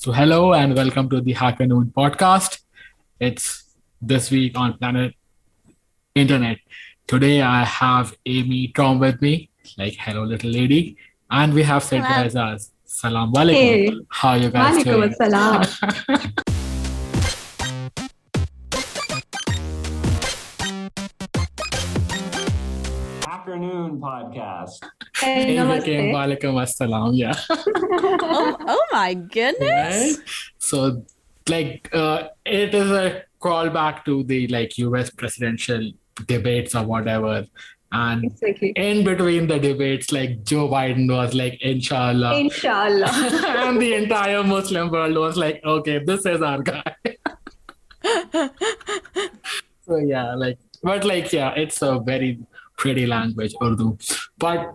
So, hello and welcome to the Hacker Noon podcast. It's this week on Planet Internet. Today, I have Amy Tom with me, like hello, little lady, and we have Sidra Hello. Ijaz. Salam alaikum. Hey, How are you guys Walaikum doing? Assalam. Hacker Noon podcast. Hey, It became namaste. Walaikum Assalam, yeah. Oh my goodness. Right? So, it is a callback to the US presidential debates or whatever. And Exactly. in between the debates, Joe Biden was like, Inshallah. Inshallah. And the entire Muslim world was like, okay, this is our guy. So yeah, it's a very pretty language, Urdu. But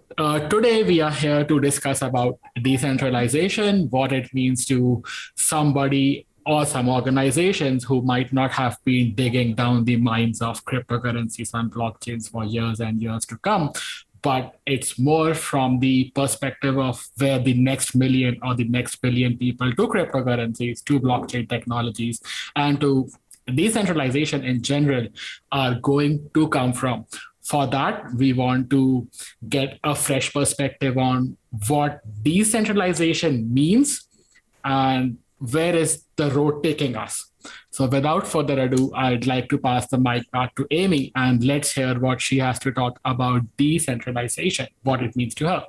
today we are here to discuss about decentralization, what it means to somebody or some organizations who might not have been digging down the mines of cryptocurrencies and blockchains for years and years to come. But it's more from the perspective of where the next million or the next billion people to cryptocurrencies, to blockchain technologies, and to decentralization in general are going to come from. For that, we want to get a fresh perspective on what decentralization means and where is the road taking us. So without further ado, I'd like to pass the mic back to Amy and let's hear what she has to talk about decentralization, what it means to her.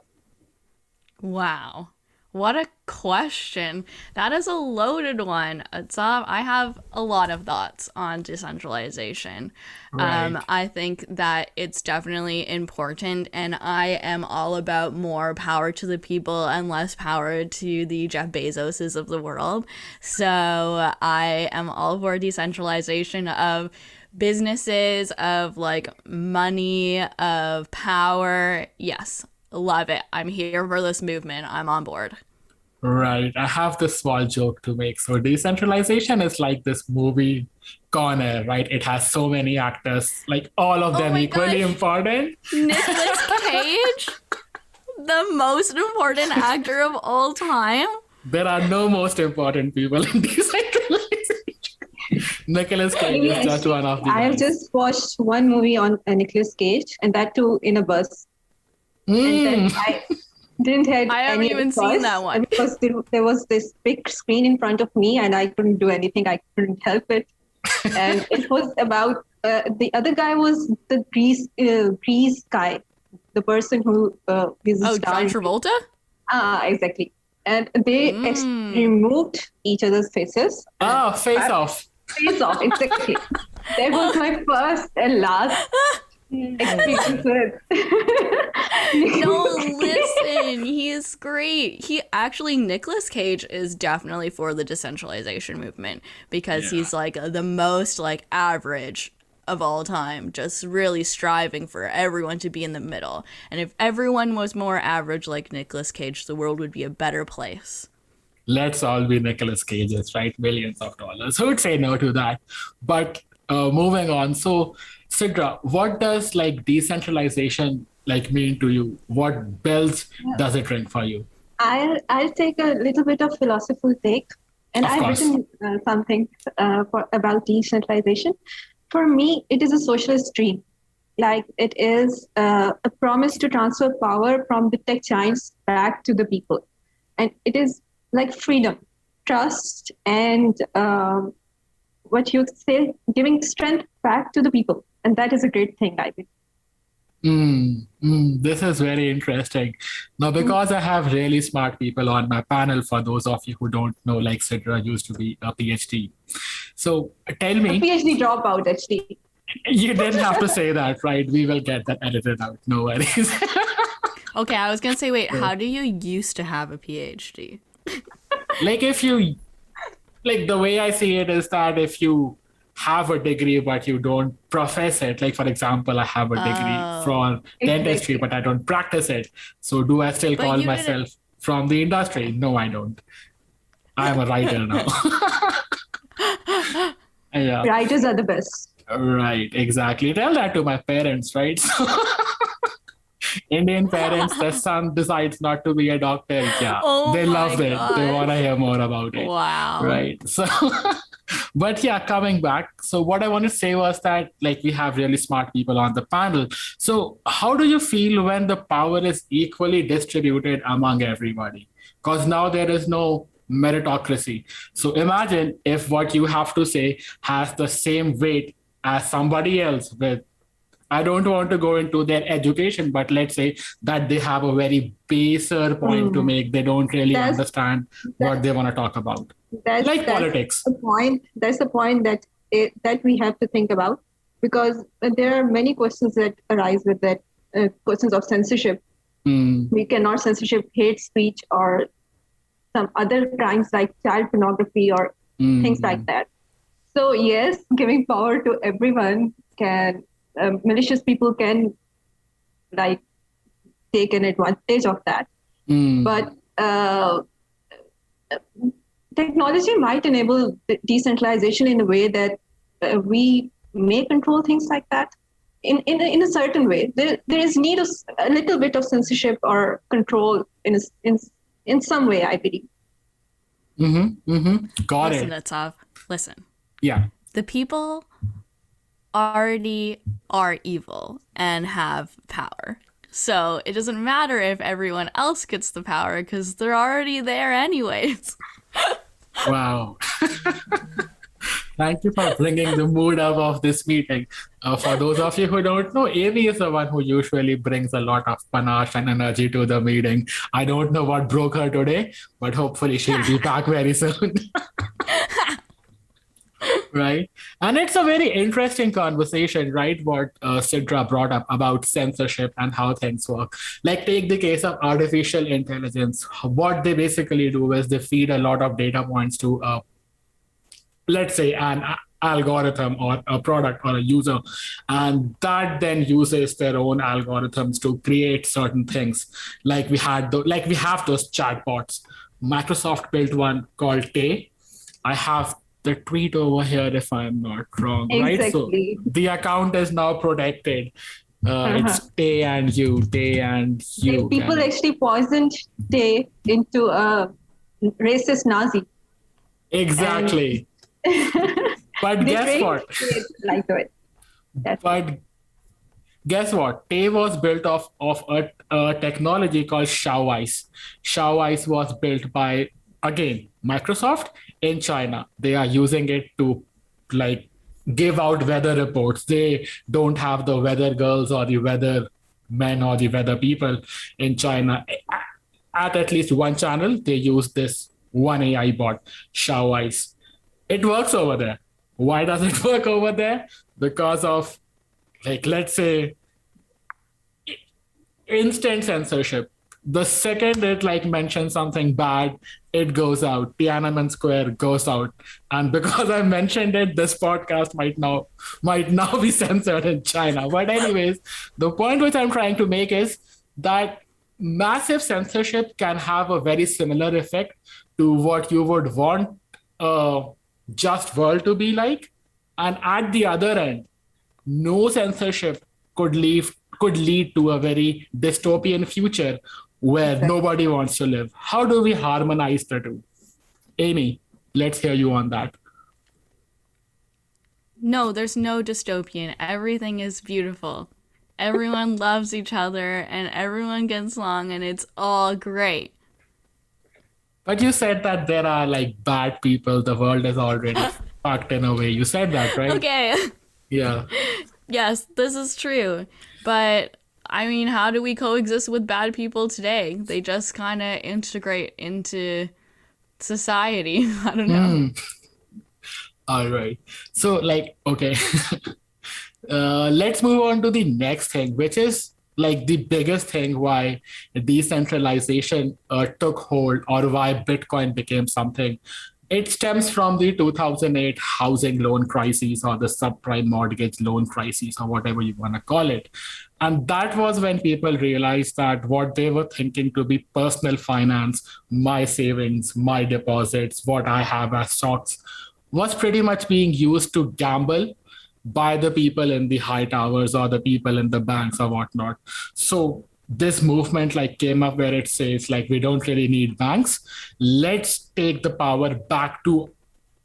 Wow. What a question. That is a loaded one. Utsav, I have a lot of thoughts on decentralization. Right. I think that it's definitely important, and I am all about more power to the people and less power to the Jeff Bezoses of the world. So I am all for decentralization of businesses, of money, of power. Yes. Love it. I'm here for this movement. I'm on board. Right. I have this small joke to make. So decentralization is like this movie corner, right? It has so many actors, like all of Oh them my equally gosh. important. Nicolas Cage, the most important actor of all time. There are no most important people in decentralization. Nicolas Cage is just one of the I have guys. just watched one movie on Nicolas Cage, and that too in a bus. And then I didn't have I haven't any even choice seen that one. because there was this big screen in front of me, and I couldn't do anything. I couldn't help it. And it was about the other guy was the Grease guy, the person who is a Oh, star. John Travolta? Exactly. And they removed each other's faces. Oh, face off. Face off, exactly. That was my first and last experience with. No, listen, he is great. Nicolas Cage is definitely for the decentralization movement because he's the most average of all time, just really striving for everyone to be in the middle. And if everyone was more average like Nicolas Cage, the world would be a better place. Let's all be Nicolas Cages, right? Millions of dollars. Who would say no to that? But moving on. So, Sidra, what does decentralization mean to you? What bells does it ring for you? I'll take a little bit of philosophical take, and Of I've course. written something about decentralization. For me, it is a socialist dream. It is a promise to transfer power from the tech giants back to the people, and it is like freedom, trust, and what you say, giving strength back to the people, and that is a great thing, I think. This is very interesting. Now, because I have really smart people on my panel, for those of you who don't know, Sidra used to be a PhD. So tell A me, PhD dropout, actually. you didn't have to say that, right? We will get that edited out. No worries. Okay, I was gonna say, wait, how do you used to have a PhD? If you, the way I see it is that if you have a degree but you don't profess it, for example, I have a degree for dentistry but I don't practice it, so do I still But call you didn't- myself from the industry? No, I don't. I'm a writer now. Yeah, Writers are the best. right, exactly. Tell that to my parents, right? Indian parents, the son decides not to be a doctor. Yeah, Oh they my love it. They want to God. hear more about it. Wow. Right. So, but yeah, coming back. So, what I want to say was that, like, we have really smart people on the panel. So, how do you feel when the power is equally distributed among everybody? Because now there is no meritocracy. So, imagine if what you have to say has the same weight as somebody else with, I don't want to go into their education, but let's say that they have a very baser point to make. They don't really That's understand that, what they want to talk about, like that's politics. the point. That's the point that we have to think about, because there are many questions that arise with that, questions of censorship. Mm, We cannot censorship hate speech or some other crimes like child pornography or things like mm, that. So yes, giving power to everyone can, malicious people can like take an advantage of that. mm, But technology might enable decentralization in a way that we may control things like that. In a certain way, there is need of a little bit of censorship or control in some way, I believe. Got Listen, it. Utsav. Listen. Yeah. The people already are evil and have power. So it doesn't matter if everyone else gets the power because they're already there anyways. Wow. Thank you for bringing the mood up of this meeting. For those of you who don't know, Amy is the one who usually brings a lot of panache and energy to the meeting. I don't know what broke her today, but hopefully she'll be back very soon. Right. And it's a very interesting conversation, right? What Sidra brought up about censorship and how things work. Like, take the case of artificial intelligence. What they basically do is they feed a lot of data points to let's say an algorithm or a product or a user, and that then uses their own algorithms to create certain things. Like we have those chatbots. Microsoft built one called Tay. I have the tweet over here if I'm not wrong, right? So Exactly. the account is now protected. Uh-huh. It's Tay and you People can actually poisoned Tay into a racist Nazi, and exactly. But they guess trained what? Tay like that. That's But guess what? Tay was built of a technology called Xiaoice. Xiaoice was built by, again, Microsoft in China. They are using it to like give out weather reports. They don't have the weather girls or the weather men or the weather people in China. At least one channel, they use this one AI bot, Xiaoice. It works over there. Why does it work over there? Because of, like, let's say, instant censorship. The second it like mentions something bad, it goes out. Tiananmen Square goes out, and because I mentioned it, this podcast might now be censored in China. But anyways, the point which I'm trying to make is that massive censorship can have a very similar effect to what you would want a just world to be like, and at the other end, no censorship could lead to a very dystopian future where exactly. nobody wants to live. How do we harmonize the two? Amy, let's hear you on that. No, there's no dystopian. Everything is beautiful. Everyone loves each other and everyone gets along and it's all great. But you said that there are like bad people. The world is already fucked in a way. You said that, right? Okay. Yeah. Yes, this is true. But I mean, how do we coexist with bad people today? They just kind of integrate into society. I don't know. All right. So, like, okay. Let's move on to the next thing, which is like the biggest thing why decentralization took hold or why Bitcoin became something. It stems from the 2008 housing loan crisis or the subprime mortgage loan crisis or whatever you want to call it. And that was when people realized that what they were thinking to be personal finance, my savings, my deposits, what I have as stocks, was pretty much being used to gamble by the people in the high towers or the people in the banks or whatnot. So this movement like came up where it says like we don't really need banks. Let's take the power back to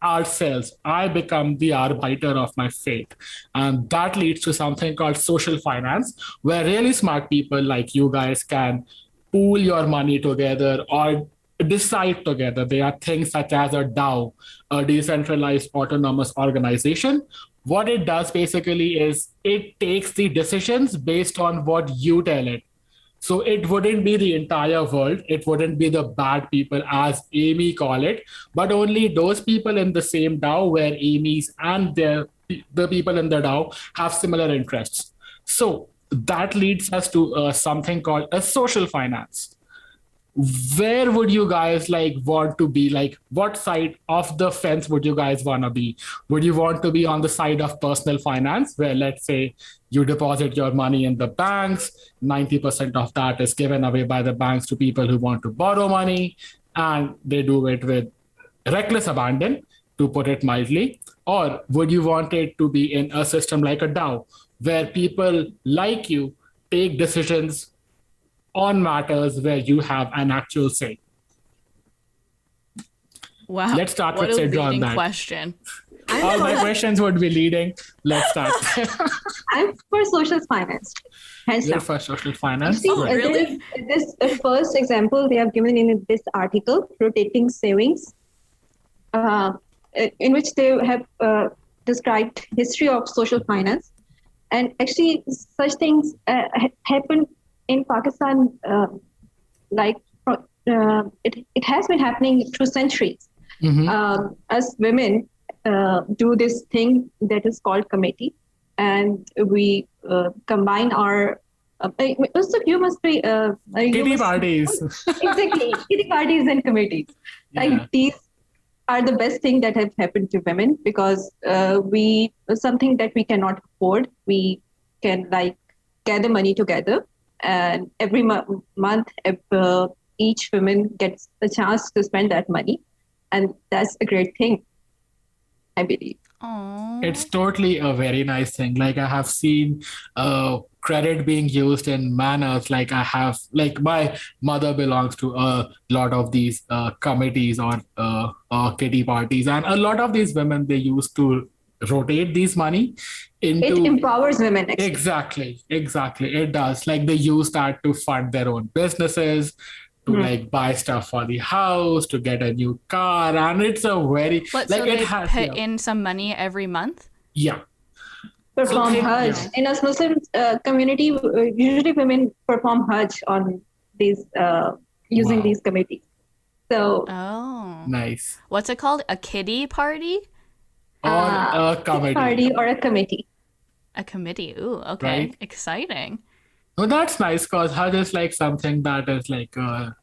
ourselves. I become the arbiter of my fate. And that leads to something called social finance, where really smart people like you guys can pool your money together or decide together. There are things such as a DAO, a decentralized autonomous organization. What it does basically is it takes the decisions based on what you tell it. So it wouldn't be the entire world. It wouldn't be the bad people, as Amy call it, but only those people in the same DAO where Amy's and the people in the DAO have similar interests. So that leads us to something called a social finance. Where would you guys like want to be? Like, what side of the fence would you guys want to be? Would you want to be on the side of personal finance, where let's say you deposit your money in the banks, 90% of that is given away by the banks to people who want to borrow money, and they do it with reckless abandon, to put it mildly? Or would you want it to be in a system like a DAO, where people like you take decisions on matters where you have an actual say? Wow. Let's start what with a Sidra on leading that. question. All my questions would be leading. Let's start. I'm for social finance. Hands You're down. for social finance. See, Good. really? this first example they have given in this article, rotating savings, in which they have described history of social finance, and actually such things happen in Pakistan. It has been happening through centuries. As women do this thing that is called committee, and we combine our also you must be Kitty parties. exactly kitty parties and committees. Like these are the best thing that have happened to women, because we something that we cannot afford, we can like gather money together, and every month each woman gets a chance to spend that money, and that's a great thing, I believe. Aww. It's totally a very nice thing. Like I have seen credit being used in manners. Like I have, like my mother belongs to a lot of these committees or kitty parties, and a lot of these women, they used to rotate these money into. It empowers women, actually. Exactly. It does. Like they use that to fund their own businesses, to like buy stuff for the house, to get a new car, and it's a very What, like so it they has put in some money every month? yeah. Perform So, Hajj. yeah. In a Muslim community, usually women perform Hajj on these using Wow. these committees. So Oh. Nice. What's it called? A kiddie party? Or a kitty comedy. party or a committee. A committee. Ooh, okay. Right. Exciting. Well, that's nice, because Hajj is like something that is like,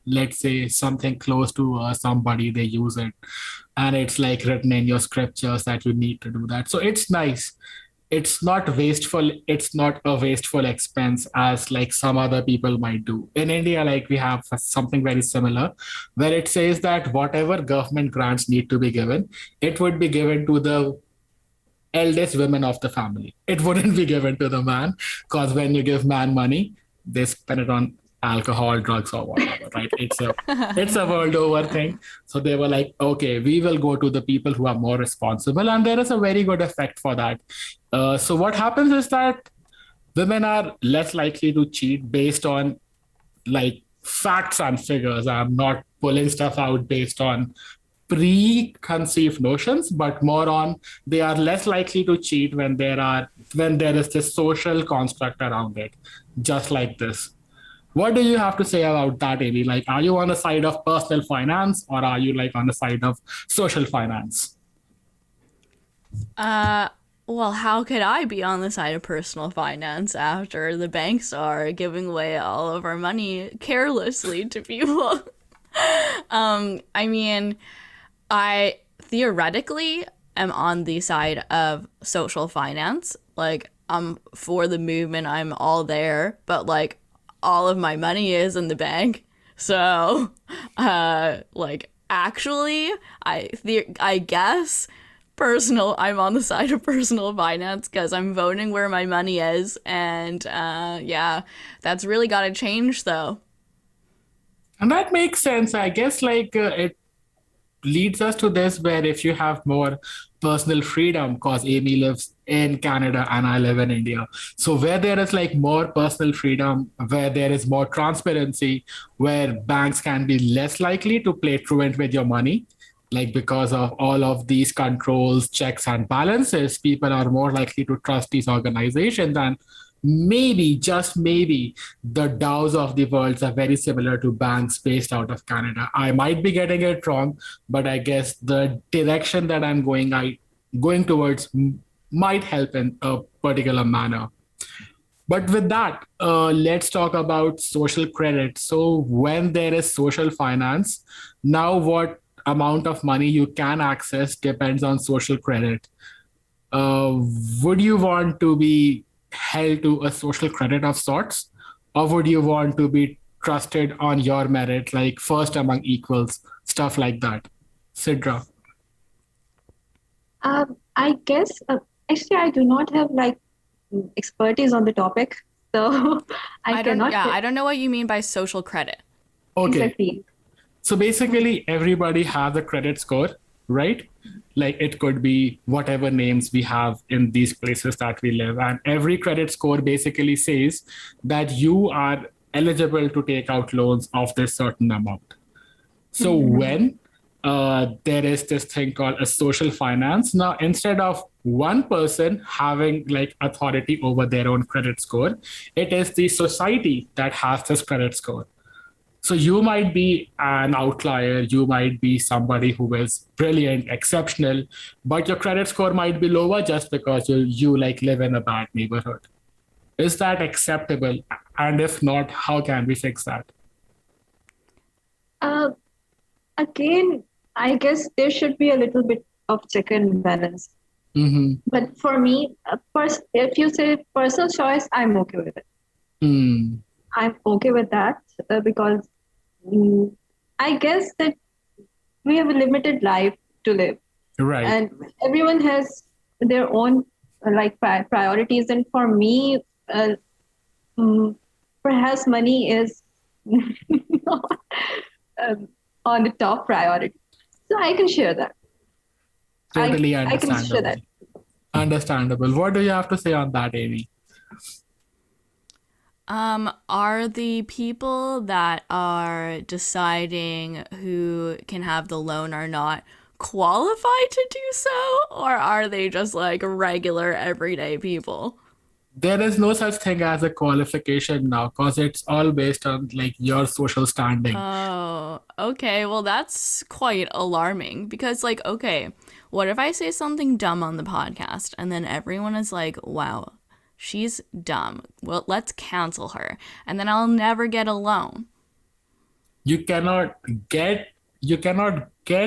let's say, something close to somebody, they use it. And it's like written in your scriptures that you need to do that. So it's nice. It's not wasteful. It's not a wasteful expense as like some other people might do. In India, like we have something very similar, where it says that whatever government grants need to be given, it would be given to the eldest women of the family. It wouldn't be given to the man, because when you give man money, they spend it on alcohol, drugs, or whatever, right? It's a world over thing. So they were like, okay, we will go to the people who are more responsible, and there is a very good effect for that. So what happens is that women are less likely to cheat based on like facts and figures. I'm not pulling stuff out based on preconceived notions, but more on they are less likely to cheat when there is this social construct around it, just like this. What do you have to say about that, Amy? Like, are you on the side of personal finance, or are you like on the side of social finance? Well, how could I be on the side of personal finance after the banks are giving away all of our money carelessly to people? I mean, I theoretically am on the side of social finance. Like, I'm for the movement, I'm all there, but like all of my money is in the bank. So, like, actually, I guess I'm on the side of personal finance because I'm voting where my money is. And yeah, that's really got to change though. And that makes sense. I guess it leads us to this where if you have more personal freedom, because Amy lives in Canada and I live in India. So where there is like more personal freedom, where there is more transparency, where banks can be less likely to play truant with your money, like because of all of these controls, checks and balances, people are more likely to trust these organizations. And maybe, just maybe, the DAOs of the world are very similar to banks based out of Canada. I might be getting it wrong, but I guess the direction that I'm going towards might help in a particular manner. But with that, let's talk about social credit. So when there is social finance, now what amount of money you can access depends on social credit. Uh, would you want to be held to a social credit of sorts, or would you want to be trusted on your merit, like first among equals, stuff like that? Sidra. I guess actually I do not have like expertise on the topic, so I cannot I don't know what you mean by social credit. Okay. exactly. So basically, everybody has a credit score, right? Like it could be whatever names we have in these places that we live. And every credit score basically says that you are eligible to take out loans of this certain amount. So when there is this thing called a social finance, now instead of one person having like authority over their own credit score, it is the society that has this credit score. So you might be an outlier, you might be somebody who is brilliant, exceptional, but your credit score might be lower just because you like live in a bad neighborhood. Is that acceptable? And if not, how can we fix that? Uh, Again, I guess there should be a little bit of check and balance. Mm-hmm. But for me, if you say personal choice, I'm okay with it. Mm. I'm okay with that because I guess that we have a limited life to live, Right. and everyone has their own like priorities. And for me, mm, perhaps money is not on the top priority. So I can share that. Totally I can share that. Understandable. What do you have to say on that, Amy? Are the people that are deciding who can have the loan or not qualified to do so? Or are they just like regular everyday people? There is no such thing as a qualification now because it's all based on like your social standing. Oh, okay. Well, that's quite alarming because, like, okay, what if I say something dumb on the podcast and then everyone is like, wow, she's dumb. Well, let's cancel her. And then I'll never get a loan. You cannot get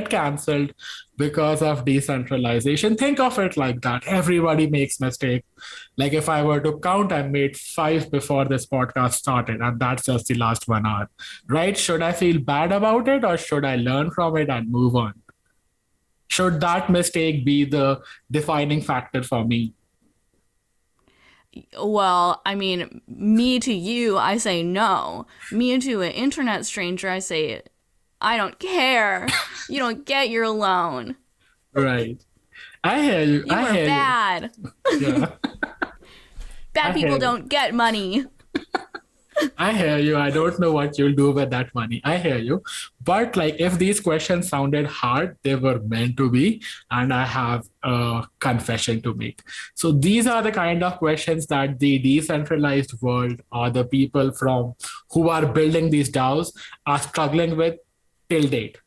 cancelled because of decentralization. Think of it like that. Everybody makes mistakes. Like if I were to count, I made 5 before this podcast started, and that's just the last 1 hour. Right? Should I feel bad about it, or should I learn from it and move on? Should that mistake be the defining factor for me? Well, I mean, me to you, I say no. Me to an internet stranger, I say, I don't care. You don't get your loan. Right. I hear you. You are bad. Yeah. Bad people don't get money. I hear you. I don't know what you'll do with that money. I hear you. But like if these questions sounded hard, they were meant to be. And I have a confession to make. So these are the kind of questions that the decentralized world or the people from who are building these DAOs are struggling with till date.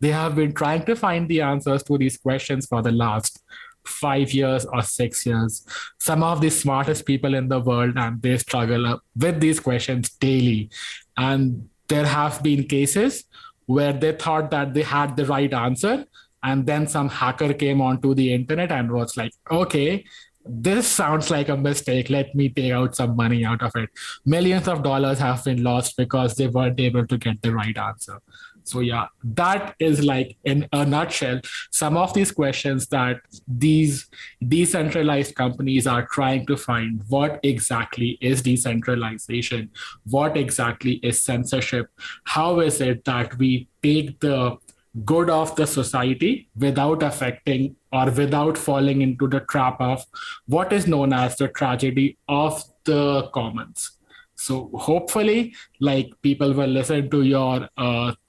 They have been trying to find the answers to these questions for the last 5 years or 6 years. Some of the smartest people in the world, and they struggle with these questions daily. And there have been cases where they thought that they had the right answer, and then some hacker came onto the internet and was like, okay, this sounds like a mistake. Let me pay out some money out of it. Millions of dollars have been lost because they weren't able to get the right answer. So yeah, that is like in a nutshell, some of these questions that these decentralized companies are trying to find. What exactly is decentralization? What exactly is censorship? How is it that we take the good of the society without affecting or without falling into the trap of what is known as the tragedy of the commons? So hopefully, like people will listen to your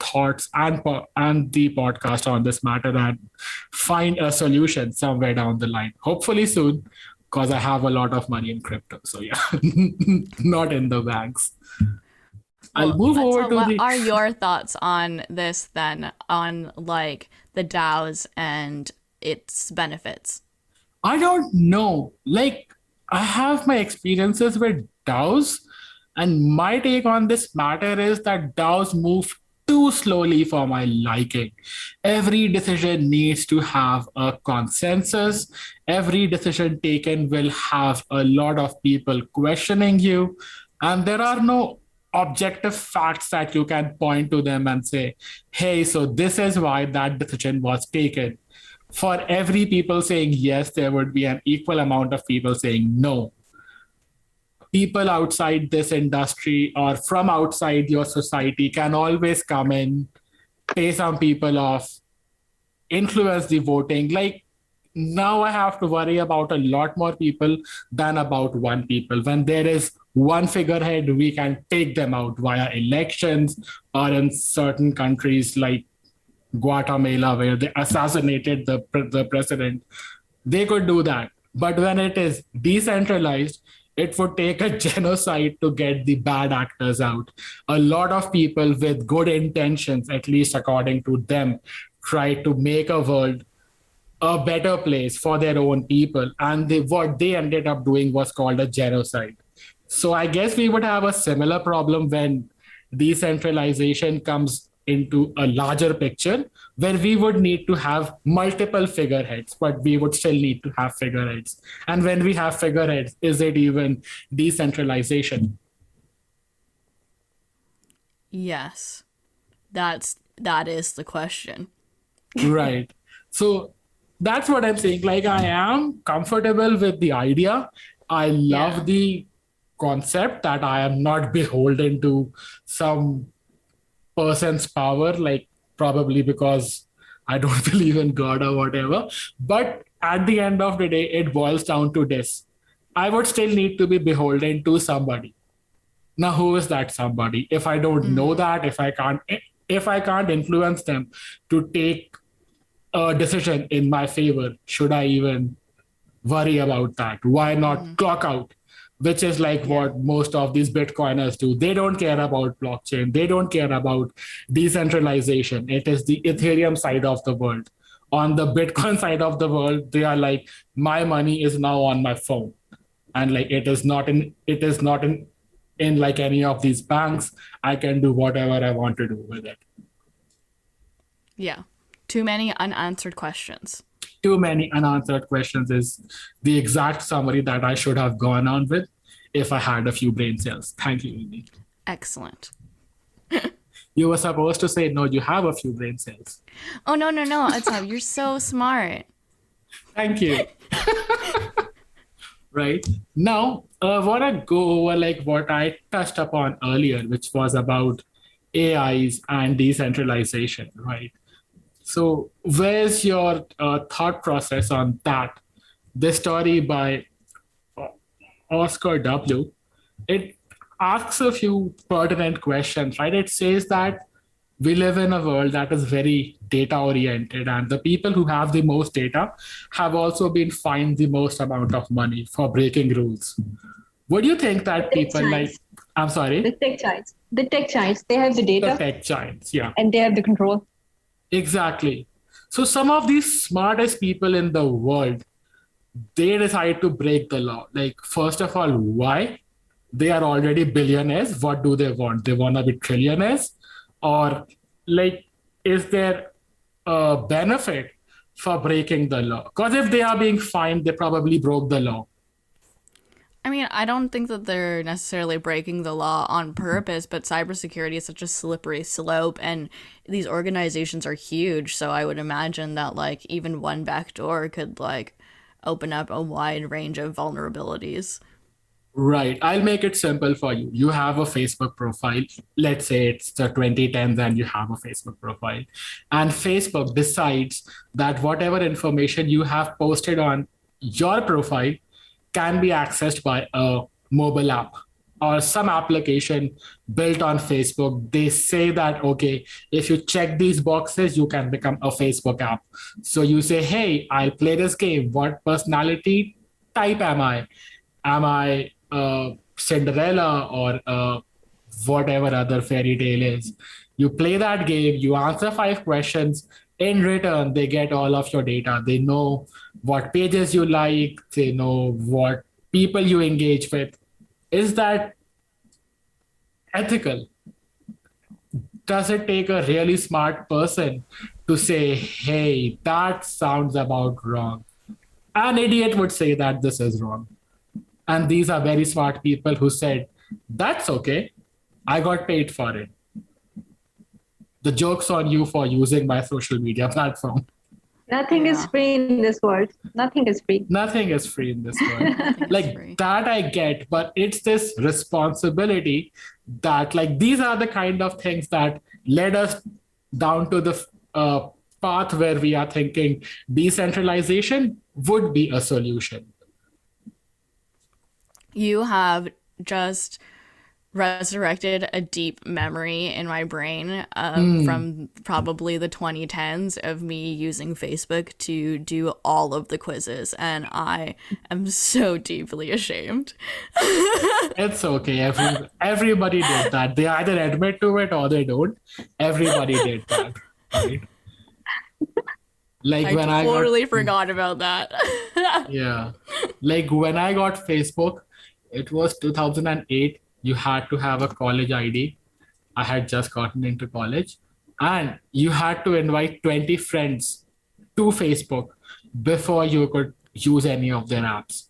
thoughts and the podcast on this matter and find a solution somewhere down the line. Hopefully soon, because I have a lot of money in crypto. So yeah, not in the banks. I'll Well, move over to what the. are your thoughts on this then, on like the DAOs and its benefits? I don't know. Like, I have my experiences with DAOs, and my take on this matter is that DAOs move too slowly for my liking. Every decision needs to have a consensus. Every decision taken will have a lot of people questioning you, and there are no objective facts that you can point to them and say, hey, so this is why that decision was taken. For every people saying yes, there would be an equal amount of people saying no. People outside this industry or from outside your society can always come in, pay some people off, influence the voting. Like now I have to worry about a lot more people than about one people. When there is one figurehead, we can take them out via elections, or in certain countries like Guatemala, where they assassinated the president. They could do that. But when it is decentralized, it would take a genocide to get the bad actors out. A lot of people with good intentions, at least according to them, try to make a world a better place for their own people. And what they ended up doing was called a genocide. So I guess we would have a similar problem when decentralization comes into a larger picture, where we would need to have multiple figureheads, but we would still need to have figureheads. And when we have figureheads, is it even decentralization? Yes. That is the question. Right. So that's what I'm saying. Like, I am comfortable with the idea. I love Yeah. the concept that I am not beholden to some person's power, like probably because I don't believe in God or whatever. But at the end of the day, it boils down to this. I would still need to be beholden to somebody. Now, who is that somebody? If I don't know that, if I can't influence them to take a decision in my favor, should I even worry about that? Why not clock out? Which is like what most of these Bitcoiners do. They don't care about blockchain. They don't care about decentralization. It is the Ethereum side of the world. On the Bitcoin side of the world, they are like, my money is now on my phone. And like it is not in like any of these banks. I can do whatever I want to do with it. Yeah. Too many unanswered questions. Too many unanswered questions is the exact summary that I should have gone on with if I had a few brain cells. Thank you, Amy. Excellent. You were supposed to say, no, you have a few brain cells. Oh, no. Utsav, you're so smart. Thank you. Right. Now, I want to go over like what I touched upon earlier, which was about AIs and decentralization, right? So where's your thought process on that? This story by Oscar W. It asks a few pertinent questions, right? It says that we live in a world that is very data oriented, and the people who have the most data have also been fined the most amount of money for breaking rules. What do you think that people like? I'm sorry? The tech giants. The tech giants, they have the The data tech giants, yeah. and they have the control. Exactly. So some of these smartest people in the world, they decide to break the law. Like, first of all, why? They are already billionaires. What do they want? They want to be trillionaires? Or like, is there a benefit for breaking the law? Because if they are being fined, they probably broke the law. I mean, I don't think that they're necessarily breaking the law on purpose, but cybersecurity is such a slippery slope, and these organizations are huge. So I would imagine that like even one backdoor could like open up a wide range of vulnerabilities. Right. I'll make it simple for you. You have a Facebook profile. Let's say it's the 2010s and you have a Facebook profile. And Facebook decides that whatever information you have posted on your profile can be accessed by a mobile app or some application built on Facebook. They say that, okay, if you check these boxes, you can become a Facebook app. So you say, hey, I'll play this game. What personality type am I? Am I Cinderella or whatever other fairy tale is? You play that game, you answer 5 questions. In return, they get all of your data. They know what pages you like, they know what people you engage with. Is that ethical? Does it take a really smart person to say, hey, that sounds about wrong? An idiot would say that this is wrong. And these are very smart people who said, that's okay. I got paid for it. The joke's on you for using my social media platform. Nothing is free in this world. Nothing is free. Nothing is free in this world. Like free. that I get, but it's this responsibility that like these are the kind of things that led us down to the path where we are thinking decentralization would be a solution. You have just resurrected a deep memory in my brain from probably the 2010s of me using Facebook to do all of the quizzes, and I am so deeply ashamed. It's okay. Everybody did that. They either admit to it or they don't. Everybody did that. Right? Like I when totally forgot about that. yeah. Like when I got Facebook, it was 2008. You had to have a college ID. I had just gotten into college. And you had to invite 20 friends to Facebook before you could use any of their apps.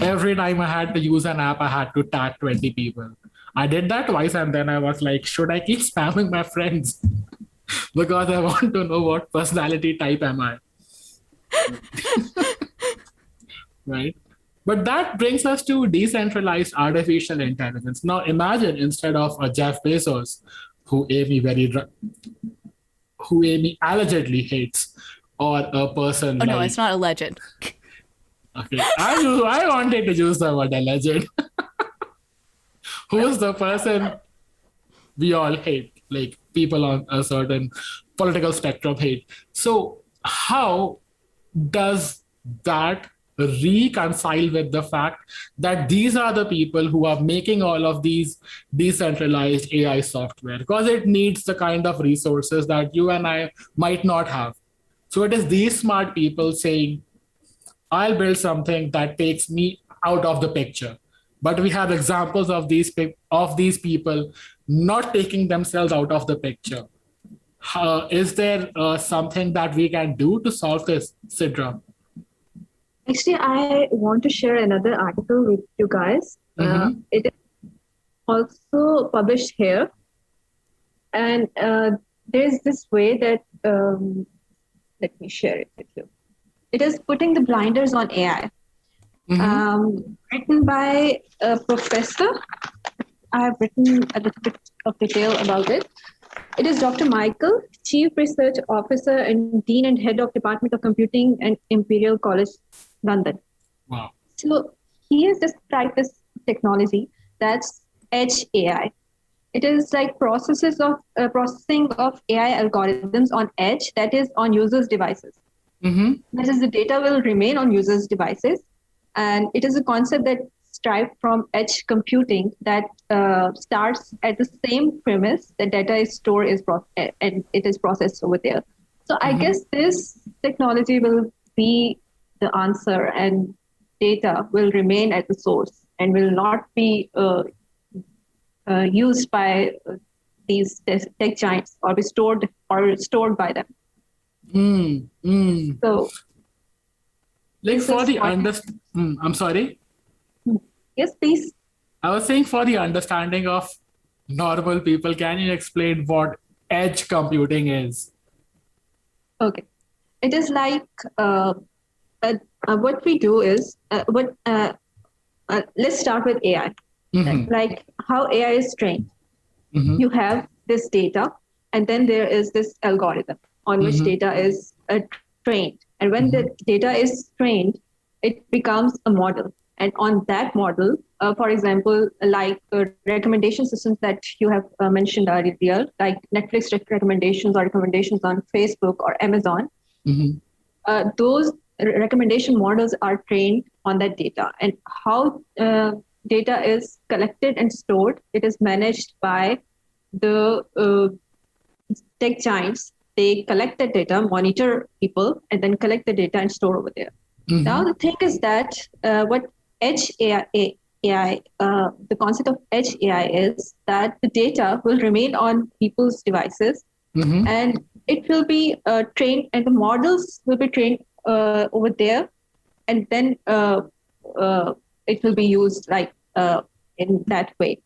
Every time I had to use an app, I had to tag 20 people. I did that twice and then I was like, should I keep spamming my friends? Because I want to know what personality type am I. Right? But that brings us to decentralized artificial intelligence. Now imagine instead of a Jeff Bezos, who Amy allegedly hates, or a person no, it's not alleged. Okay, I wanted to use the word alleged. Who's the person we all hate, like people on a certain political spectrum hate. So how does that reconcile with the fact that these are the people who are making all of these decentralized AI software? Because it needs the kind of resources that you and I might not have. So it is these smart people saying, I'll build something that takes me out of the picture. But we have examples of these people not taking themselves out of the picture. Is there something that we can do to solve this, Sidra? Actually, I want to share another article with you guys. It is also published here. And there's this way that, let me share it with you. It is putting the blinders on AI. Written by a professor. I have written a little bit of detail about it. It is Dr. Michael, Chief Research Officer and Dean and Head of Department of Computing and Imperial College, London. Wow. So he has described this technology that's edge AI. It is like processing of AI algorithms on edge, that is on users' devices. That is, the data will remain on users' devices. And it is a concept that derived from edge computing that starts at the same premise that data is stored and it is processed over there. So I guess this technology will be the answer, and data will remain at the source and will not be used by these tech giants or be stored by them. So, like for the I'm sorry. Yes, please. I was saying for the understanding of normal people, can you explain what edge computing is? Okay. It is like what we do is let's start with AI. Mm-hmm. Like how AI is trained. Mm-hmm. You have this data, and then there is this algorithm on which Mm-hmm. data is trained. And when the data is trained, it becomes a model. And on that model, for example, like recommendation systems that you have mentioned earlier, like Netflix recommendations or recommendations on Facebook or Amazon, Mm-hmm. those recommendation models are trained on that data. And how data is collected and stored, it is managed by the tech giants. They collect the data, monitor people, and then collect the data and store over there. Now, the thing is that what edge AI, the concept of edge AI is that the data will remain on people's devices, Mm-hmm. and it will be trained, and the models will be trained over there, and then it will be used like in that way.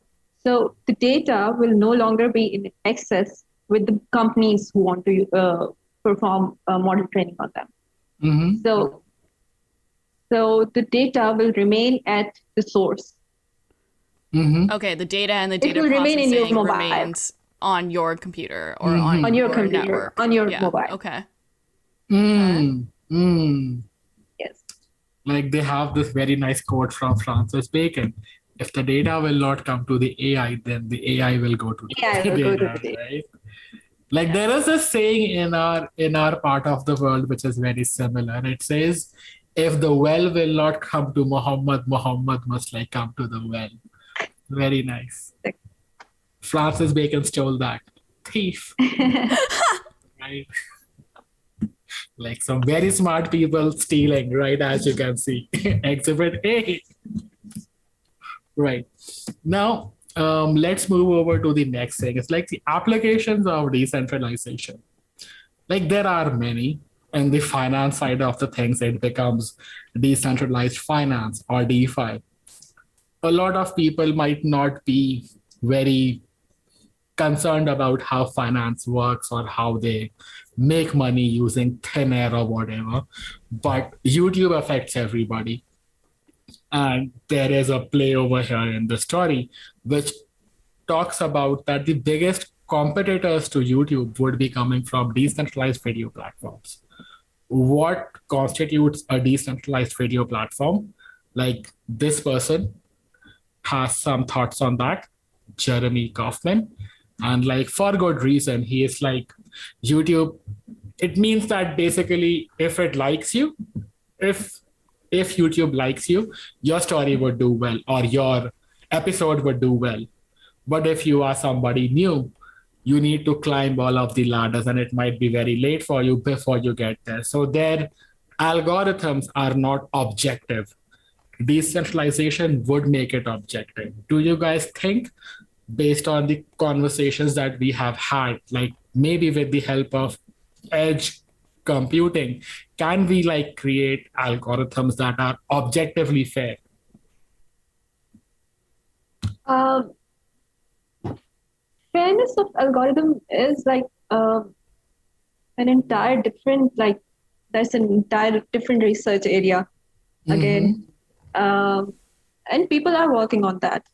So the data will no longer be in excess with the companies who want to perform model training on them. Mm-hmm. So the data will remain at the source. Mm-hmm. Okay, the data and the It data will remain in your processing mobile, remains on your computer or on on your your computer, network. on your Yeah. mobile. Okay. Yes. Like they have this very nice quote from Francis Bacon. If the data will not come to the AI, then the AI will go to AI the will go to data, the data. right? Like there is a saying in our part of the world which is very similar. It says, if the well will not come to Muhammad, Muhammad must like come to the well. Very nice. Francis Bacon stole that. Thief. Right? Like some very smart people stealing, right? As you can see. Exhibit A. Right. Now, let's move over to the next thing. It's like the applications of decentralization. Like there are many. In the finance side of the things, it becomes decentralized finance or DeFi. A lot of people might not be very concerned about how finance works or how they make money using thin air or whatever. But YouTube affects everybody. And there is a play over here in the story, which talks about that the biggest competitors to YouTube would be coming from decentralized video platforms. What constitutes a decentralized video platform? Like this person has some thoughts on that, Jeremy Kaufman. And like for good reason, he is like, YouTube, it means that basically if it likes you, if if YouTube likes you, your story would do well or your episode would do well. But if you are somebody new, you need to climb all of the ladders and it might be very late for you before you get there. So their algorithms are not objective. Decentralization would make it objective. Do you guys think, based on the conversations that we have had, like maybe with the help of edge computing, can we like create algorithms that are objectively fair? Um, Fairness of algorithm is like an entire different that's an entire different research area again. And people are working on that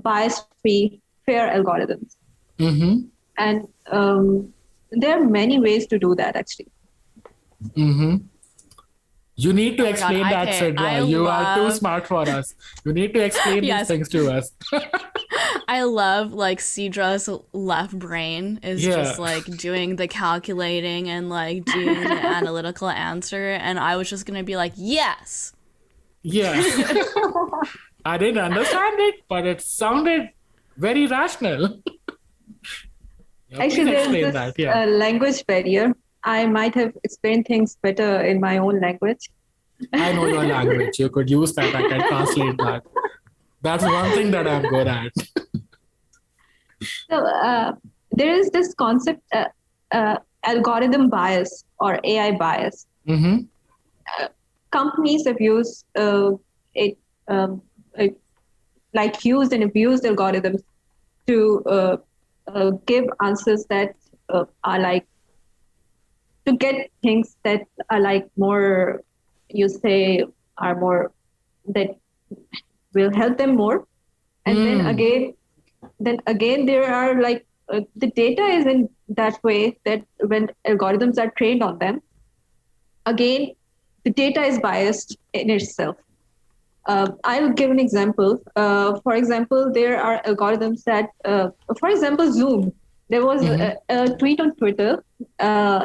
bias free fair algorithms, Mm-hmm. and there are many ways to do that actually. Mm-hmm. You need to Oh my God, explain that, okay, I Sidra. You are too love- smart for us. You need to explain these Yes. things to us. I love like Sidra's left brain is Yeah. just like doing the calculating and like doing the analytical answer, and I was just gonna be like, yes. Yeah. I didn't understand it, but it sounded very rational. Yeah, Actually, please there's explain this that. Yeah. language barrier. I might have explained things better in my own language. I know your language. You could use that. I can translate that. That's one thing that I'm good at. So there is this concept, algorithm bias or AI bias. Mm-hmm. Companies have used it like used and abused algorithms to give answers that are like to get things that are like more, you say, are more that will help them more. And then again, there are like the data is in that way that when algorithms are trained on them, again, the data is biased in itself. I'll give an example. For example, there are algorithms that, for example, Zoom. There was a tweet on Twitter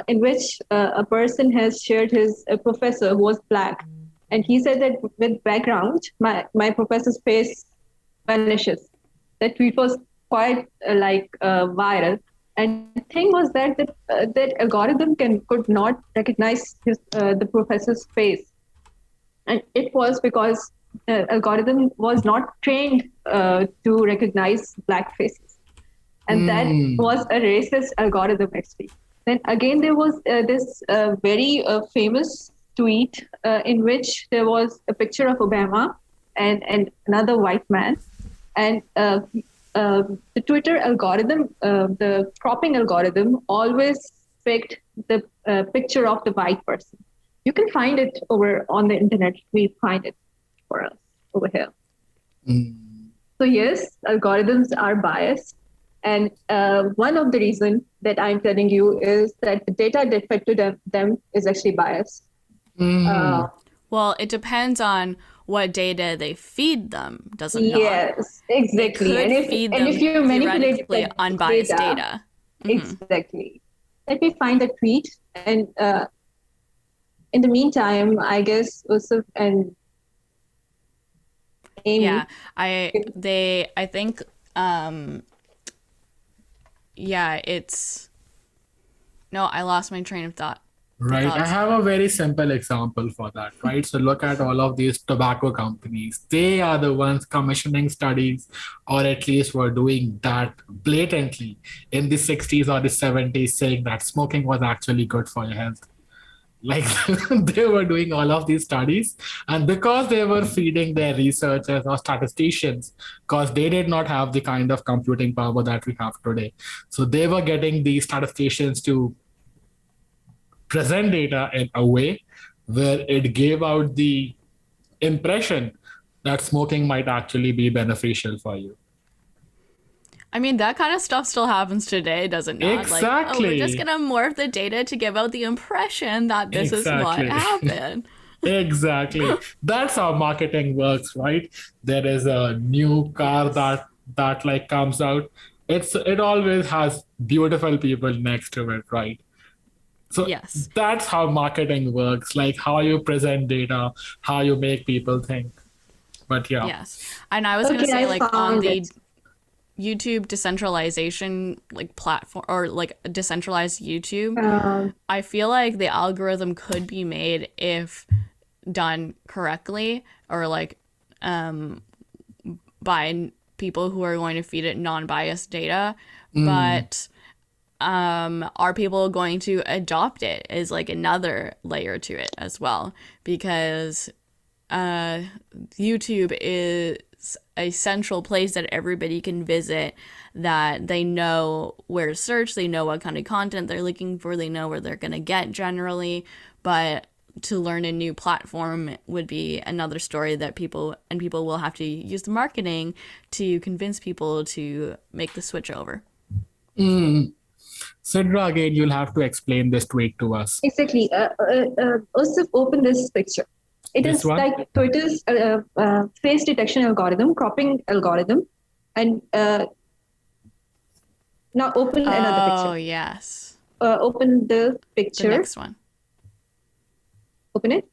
in which a person has shared his professor who was black. And he said that with background, my professor's face vanishes. That tweet was quite viral. And the thing was that algorithm could not recognize the professor's face. And it was because the algorithm was not trained to recognize black faces. And that was a racist algorithm, actually. Then again, there was this very famous tweet in which there was a picture of Obama and another white man. And the Twitter algorithm, the cropping algorithm, always picked the picture of the white person. You can find it over on the internet. We find it for us over here. So yes, algorithms are biased. And one of the reasons that I'm telling you is that the data that fed to them is actually biased. Well, it depends on what data they feed them, does it not? Yes, exactly. They could feed them if you manipulate theoretically unbiased data. Exactly. Let me find the tweet. And in the meantime, I guess Utsav and Amy. Yeah, I think it's no, I lost my train of thought. Right. I have a very simple example for that, right? So look at all of these tobacco companies. They are the ones commissioning studies, or at least were doing that blatantly in the 60s or the 70s, saying that smoking was actually good for your health. Like they were doing all of these studies, and because they were feeding their researchers or statisticians, because they did not have the kind of computing power that we have today. So they were getting these statisticians to present data in a way where it gave out the impression that smoking might actually be beneficial for you. I mean, that kind of stuff still happens today, does it not? Exactly. Like, we're just going to morph the data to give out the impression that this is what happened. Exactly. That's how marketing works, right? There is a new car that like comes out. It always has beautiful people next to it, right? So yes, that's how marketing works, like how you present data, how you make people think. But yeah. Yes. And I was going to say, like, on the YouTube decentralization, like, platform, or like decentralized YouTube, I feel like the algorithm could be made if done correctly, or like by people who are going to feed it non-biased data. But are people going to adopt it is like another layer to it as well, because YouTube is a central place that everybody can visit, that they know where to search, they know what kind of content they're looking for, they know where they're going to get generally. But to learn a new platform would be another story that people will have to use the marketing to convince people to make the switch over. Sidra, again, you'll have to explain this tweet to us. Exactly. Utsav, open this picture. It This is one? like Twitter's face detection algorithm, cropping algorithm. And now open another picture. Oh, yes. Open the The picture. next one. Open it.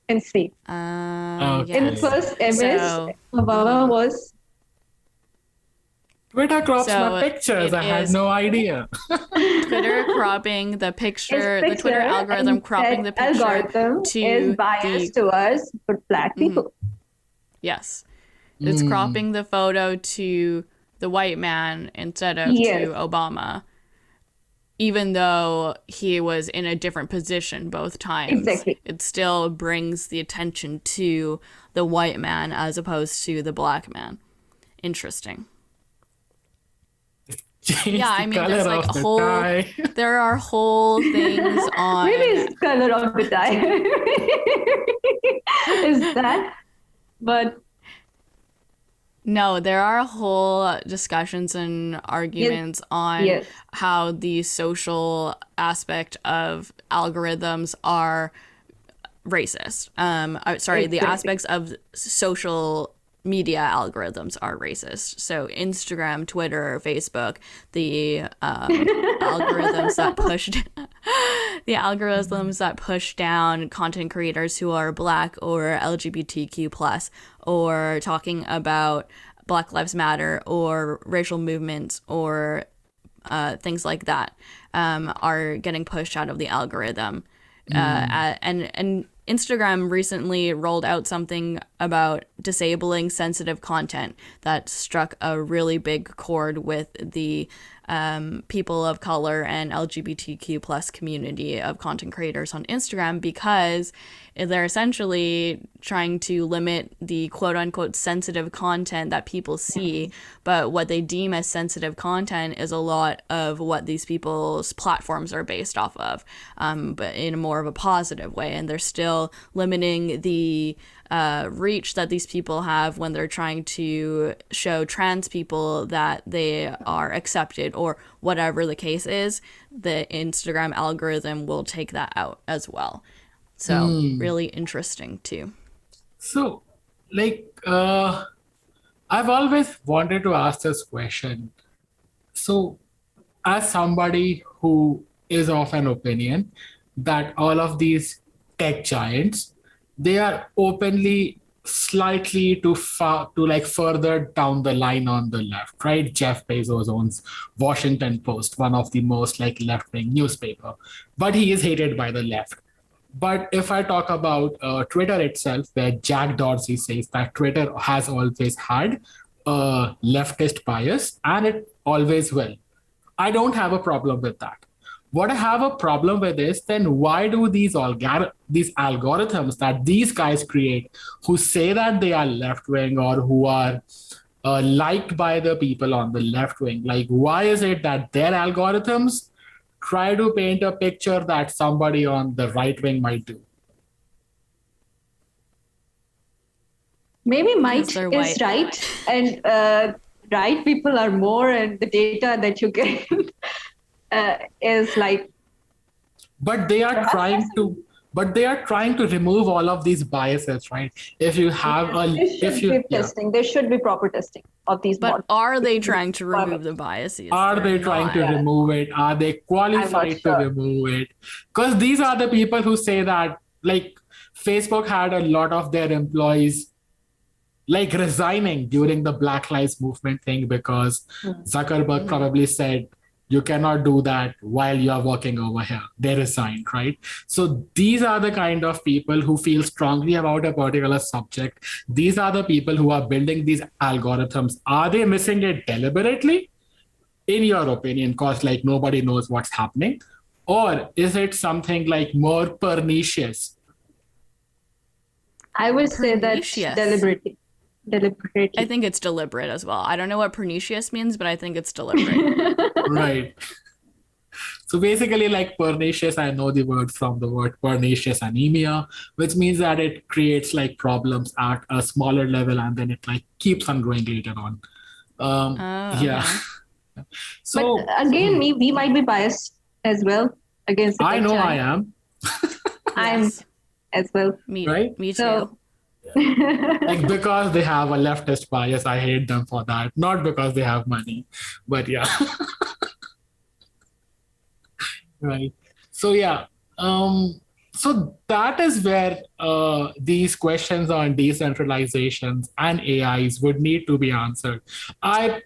And see. Okay. In the first image, So- Obama was... Twitter crops So my pictures. it I had is- no idea. Twitter cropping the picture, the Twitter picture, algorithm and cropping the that picture algorithm to is biased towards black people. Yes. It's cropping the photo to the white man instead of Yes. to Obama. even though he was in a different position both times, Exactly. it still brings the attention to the white man as opposed to the black man. Interesting. Change Yeah, the I mean, color there's like of a the whole, tie. there are whole things on. Maybe it's color of the tie. Is that? But No, there are whole discussions and arguments on yes. how the social aspect of algorithms are racist. Sorry, the Exactly. aspects of social media algorithms are racist. So Instagram, Twitter, Facebook, the algorithms that pushed the algorithms that push down content creators who are Black or LGBTQ plus, or talking about Black Lives Matter or racial movements or things like that, are getting pushed out of the algorithm. And Instagram recently rolled out something about disabling sensitive content that struck a really big chord with the people of color and LGBTQ plus community of content creators on Instagram, because they're essentially trying to limit the quote unquote sensitive content that people see. But what they deem as sensitive content is a lot of what these people's platforms are based off of, but in a more of a positive way. And they're still limiting the reach that these people have when they're trying to show trans people that they are accepted or whatever the case is. The Instagram algorithm will take that out as well. So really interesting too. So, like, I've always wanted to ask this question. So, as somebody who is of an opinion that all of these tech giants, they are openly slightly too far to like further down the line on the left, right? Jeff Bezos owns Washington Post, one of the most like left-wing newspaper, but he is hated by the left. But if I talk about Twitter itself, where Jack Dorsey says that Twitter has always had a leftist bias and it always will, I don't have a problem with that. What I have a problem with is then why do these algorithms that these guys create, who say that they are left wing or who are liked by the people on the left wing, like why is it that their algorithms try to paint a picture that somebody on the right wing might do? Maybe might they're is white. right, and right people are more, and the data that you get is like. But they are Perhaps trying that's to. But they are trying to remove all of these biases, right? If you have a, There should if you, be yeah. testing. There should be proper testing of these But models. are they trying to remove the biases? Are They're they trying to not. remove it? Are they qualified to sure. remove it? Because these are the people who say that, like, Facebook had a lot of their employees like resigning during the Black Lives Movement thing because Zuckerberg probably said, you cannot do that while you're working over here. They resigned, right? So these are the kind of people who feel strongly about a particular subject. These are the people who are building these algorithms. Are they missing it deliberately? In your opinion, because like nobody knows what's happening? Or is it something like more pernicious? I would say that Pernicious. deliberately. I think it's deliberate as well. I don't know what pernicious means, but I think it's deliberate. Right. So basically, like pernicious, I know the word from the word pernicious anemia, which means that it creates like problems at a smaller level and then it like keeps on growing later on. Yeah. Okay. So but again, we might be biased as well against the I tech know giant. I am. I'm Yes. as well. Right? Me too. So Like because they have a leftist bias, I hate them for that. Not because they have money, but yeah. Right. So yeah. So that is where these questions on decentralizations and AIs would need to be answered. I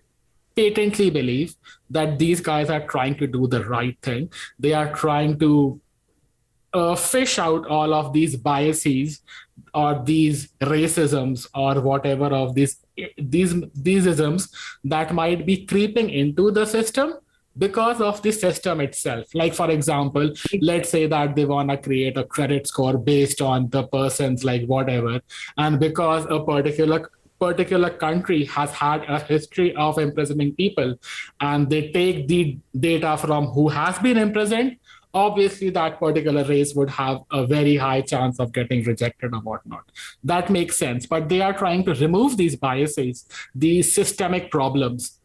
patently believe that these guys are trying to do the right thing. They are trying to fish out all of these biases or these racisms or whatever of these isms that might be creeping into the system because of the system itself. Like, for example, let's say that they want to create a credit score based on the person's like whatever. And because a particular country has had a history of imprisoning people, and they take the data from who has been imprisoned, obviously that particular race would have a very high chance of getting rejected or whatnot. That makes sense. But they are trying to remove these biases, these systemic problems,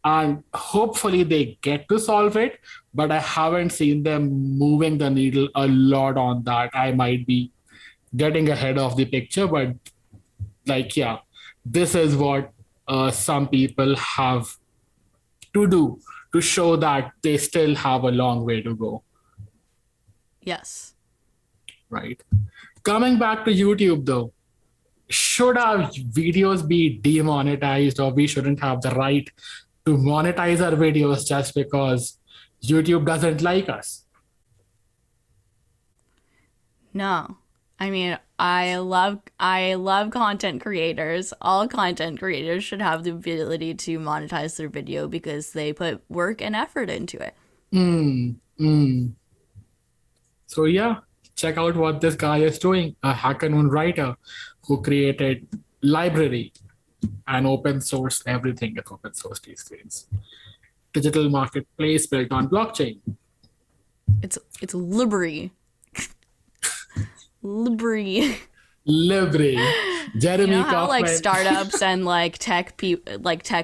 and hopefully they get to solve it. But I haven't seen them moving the needle a lot on that. I might be getting ahead of the picture, but like, yeah, this is what some people have to do to show that they still have a long way to go. Yes. Right. Coming back to YouTube though, should our videos be demonetized, or we shouldn't have the right to monetize our videos just because YouTube doesn't like us? No. I mean, I love content creators. All content creators should have the ability to monetize their video because they put work and effort into it. So yeah, check out what this guy is doing, a hackathon writer who created library and open source. Everything is open source these days. Digital marketplace built on blockchain. It's Libri. Libri. Libri. Jeremy You know how Kaufman. like startups and like tech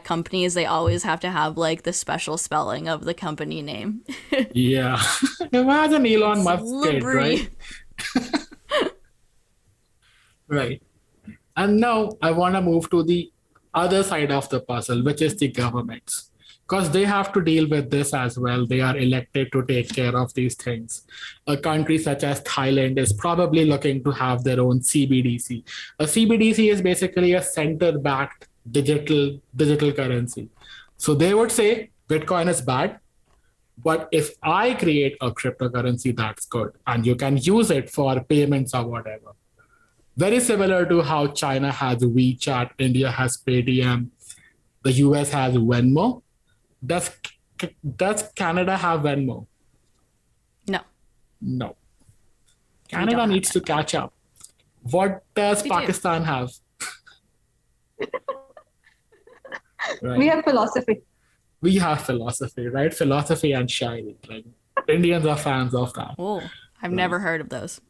companies, they always have to have like the special spelling of the company name. Yeah. Imagine Elon Musk kid, Libri. right? Right. And now I want to move to the other side of the puzzle, which is the governments. Because they have to deal with this as well. They are elected to take care of these things. A country such as Thailand is probably looking to have their own CBDC. A CBDC is basically a center-backed digital currency. So they would say Bitcoin is bad, but if I create a cryptocurrency, that's good. And you can use it for payments or whatever. Very similar to how China has WeChat, India has Paytm, the US has Venmo. Does Canada have Venmo? No. No. don't Canada have needs to catch up. What does We do. Pakistan have? Right. We have philosophy. We have philosophy, right? Philosophy and shairi. Like, Indians are fans of that. Oh, I've never heard of those.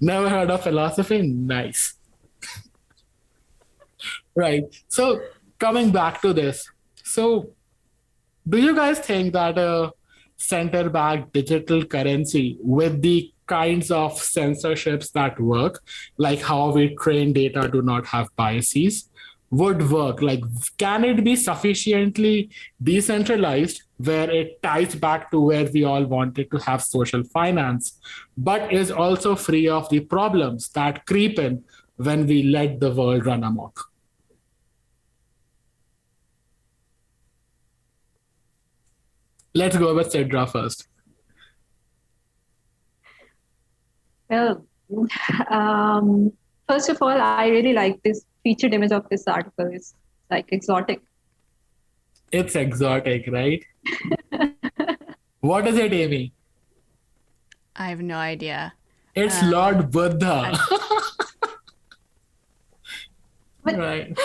Never heard of philosophy? Nice. Right. So coming back to this. So do you guys think that a center-backed digital currency with the kinds of censorships that work, like how we train data to not have biases, would work? Like, can it be sufficiently decentralized where it ties back to where we all wanted to have social finance, but is also free of the problems that creep in when we let the world run amok? Let's go with Sidra first. Well, first of all, I really like this featured image of this article. It's like exotic. It's exotic, right? What is it, Amy? I have no idea. It's Lord Buddha. But Right.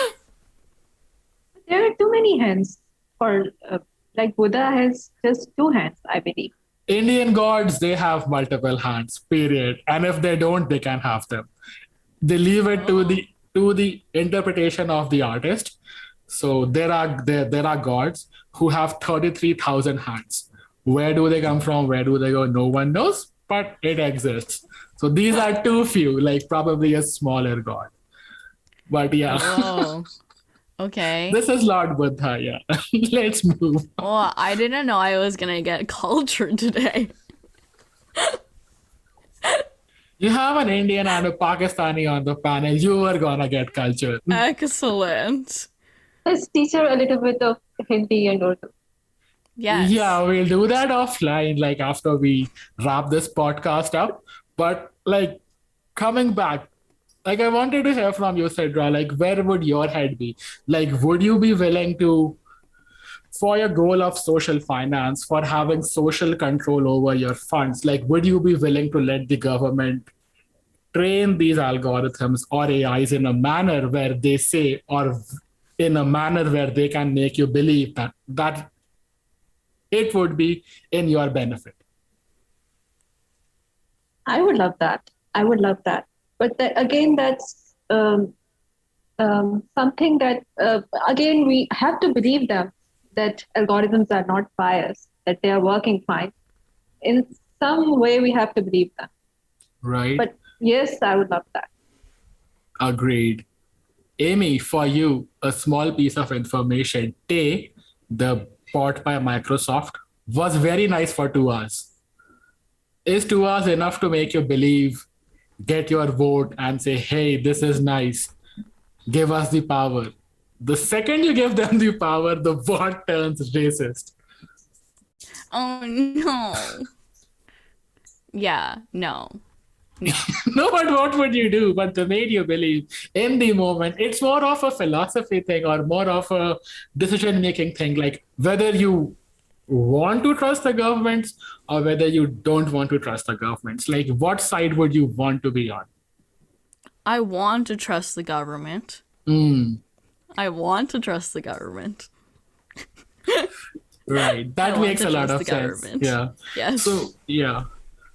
there are too many hands for, like Buddha has just two hands, I believe. Indian gods, they have multiple hands, period. And if they don't, they can have them. They leave it to the interpretation of the artist. So there are gods who have 33,000 hands. Where do they come from? Where do they go? No one knows, but it exists. So these are too few, like probably a smaller god. But yeah, Whoa. Okay. this is Lord Buddha. Yeah, let's move. Well, I didn't know I was gonna get cultured today. You have an Indian and a Pakistani on the panel. You are gonna get cultured. Excellent. Let's teach her a little bit of Hindi and Urdu. Yes. Yeah, we'll do that offline, like after we wrap this podcast up. But like coming back, like I wanted to hear from you, Sidra, like where would your head be? Like, would you be willing to for your goal of social finance, for having social control over your funds, like would you be willing to let the government train these algorithms or AIs in a manner where they say, or in a manner where they can make you believe that it would be in your benefit? I would love that. I would love that. But again, that's something that, again, we have to believe them, that algorithms are not biased, that they are working fine. In some way, we have to believe them. Right. But yes, I would love that. Agreed. Amy, for you, a small piece of information. Tay, the bot by Microsoft, was very nice for 2 hours. Is 2 hours enough to make you believe, get your vote, and say, hey, this is nice, give us the power? The second you give them the power, the bot turns racist. Oh no. Yeah, no. No, but what would you do? But they made you believe in the moment. It's more of a philosophy thing or more of a decision-making thing, like whether you want to trust the governments or whether you don't want to trust the governments. Like, what side would you want to be on? I want to trust the government. I want to trust the government. Right. That makes a lot of sense. Government. Yeah. Yes. So, yeah.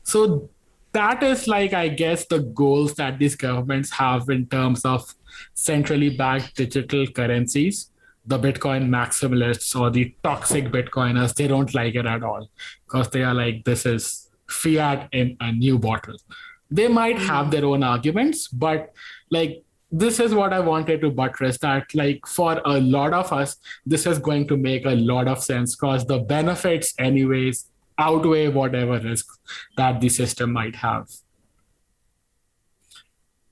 So that is like, I guess, the goals that these governments have in terms of centrally backed digital currencies. The Bitcoin maximalists or the toxic Bitcoiners, they don't like it at all because they are like, this is fiat in a new bottle. They might have their own arguments, but like, this is what I wanted to buttress, that like for a lot of us, this is going to make a lot of sense because the benefits anyways outweigh whatever risk that the system might have.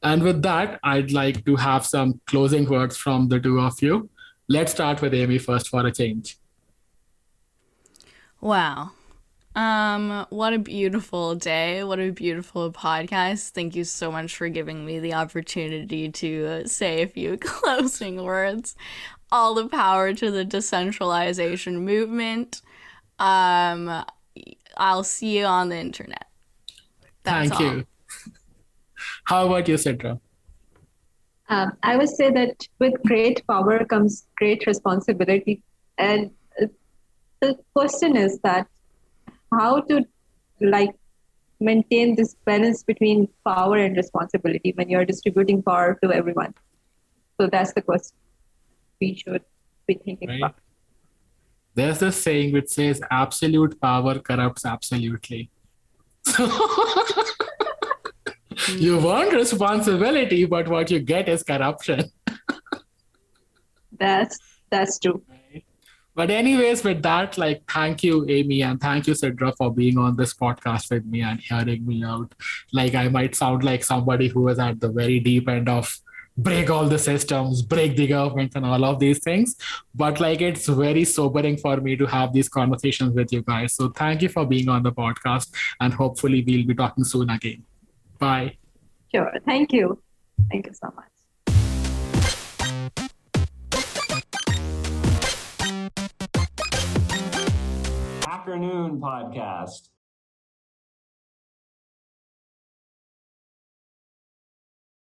And with that, I'd like to have some closing words from the two of you. Let's start with Amy first for a change. Wow. What a beautiful day. What a beautiful podcast. Thank you so much for giving me the opportunity to say a few closing words. All the power to the decentralization movement. I'll see you on the internet. That's Thank you. How about you, Sidra? I would say that with great power comes great responsibility. And the question is that how to maintain this balance between power and responsibility when you're distributing power to everyone. So that's the question we should be thinking about. There's this saying which says absolute power corrupts absolutely. You want responsibility, but what you get is corruption. That's true. But anyways, with that, like, thank you, Amy, and thank you, Sidra, for being on this podcast with me and hearing me out. Like, I might sound like somebody who is at the very deep end of break all the systems, break the government and all of these things. But like, it's very sobering for me to have these conversations with you guys. So thank you for being on the podcast, and hopefully we'll be talking soon again. Bye. Sure. Thank you. Thank you so much. Afternoon podcast.